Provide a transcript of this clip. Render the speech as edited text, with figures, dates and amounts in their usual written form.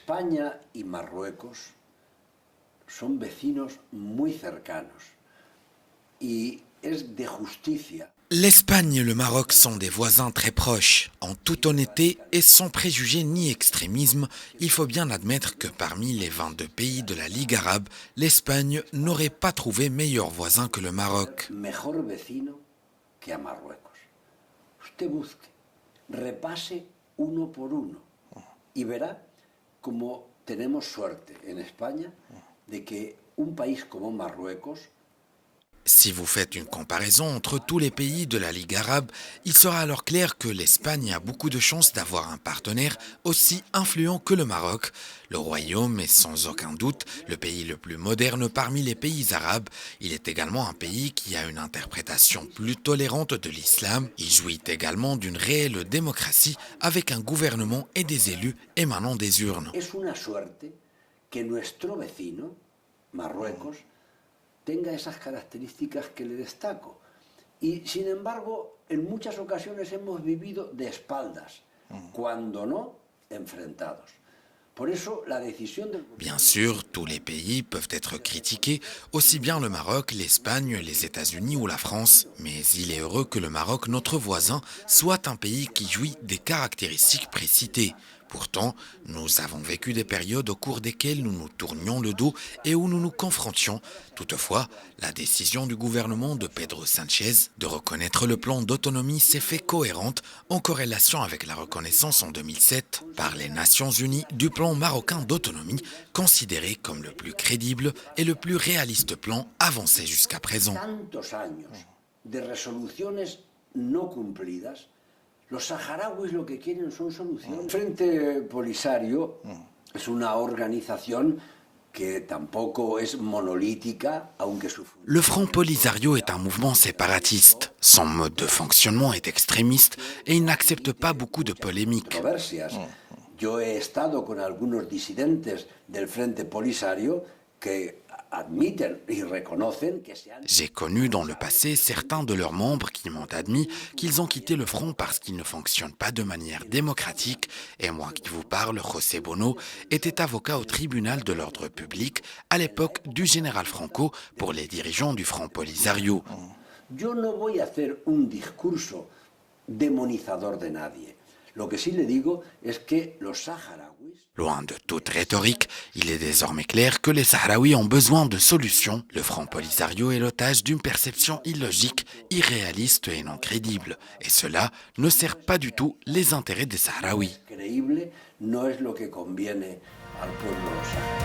España y Marruecos son vecinos muy cercanos y es de justicia. L'Espagne et le Maroc sont des voisins très proches. En toute honnêteté et sans préjugés ni extrémisme, il faut bien admettre que parmi les 22 pays de la Ligue arabe, l'Espagne n'aurait pas trouvé meilleur voisin que le Maroc. Mejor vecino que a Marruecos. Usted busque, repase uno por uno y verá como tenemos suerte en España de que un país como Marruecos. Si vous faites une comparaison entre tous les pays de la Ligue arabe, il sera alors clair que l'Espagne a beaucoup de chances d'avoir un partenaire aussi influent que le Maroc. Le royaume est sans aucun doute le pays le plus moderne parmi les pays arabes. Il est également un pays qui a une interprétation plus tolérante de l'islam. Il jouit également d'une réelle démocratie avec un gouvernement et des élus émanant des urnes. Es una suerte que nuestro vecino, Marruecos, tenga esas características que le destaco. Y sin embargo, en muchas ocasiones hemos vivido de espaldas, cuando no, enfrentados. Por eso, la decisión del... Bien sûr, tous les pays peuvent être critiqués, aussi bien le Maroc, l'Espagne, les États-Unis ou la France. Mais il est heureux que le Maroc, notre voisin, soit un pays qui jouit des caractéristiques précitées. Pourtant, nous avons vécu des périodes au cours desquelles nous nous tournions le dos et où nous nous confrontions. Toutefois, la décision du gouvernement de Pedro Sánchez de reconnaître le plan d'autonomie s'est fait cohérente en corrélation avec la reconnaissance en 2007 par les Nations Unies du plan marocain d'autonomie, considéré comme le plus crédible et le plus réaliste plan avancé jusqu'à présent. Tantos años de resoluciones no cumplidas. Los saharauis lo que quieren son soluciones. El Frente Polisario es una organización que tampoco es monolítica, aunque su... Le Front Polisario est un mouvement séparatiste. Son mode de fonctionnement est extrémiste et il n'accepte pas beaucoup de polémiques. Controversias. Yo he estado con algunos disidentes del Frente Polisario que admiten y reconocen que se han... J'ai connu dans le passé certains de leurs membres qui m'ont admis qu'ils ont quitté le front parce qu'il ne fonctionne pas de manière démocratique. Et moi qui vous parle, José Bono, était avocat au tribunal de l'ordre public à l'époque du général Franco pour les dirigeants du Front Polisario. Yo no voy a hacer un discurso demonizador de nadie. Lo que sí le digo es que los saharauis... Loin de toute rhétorique, il est désormais clair que les Sahraouis ont besoin de solutions. Le Front Polisario est l'otage d'une perception illogique, irréaliste et non crédible. Et cela ne sert pas du tout les intérêts des Sahraouis. Creíble no es lo que conviene al pueblo saharaui.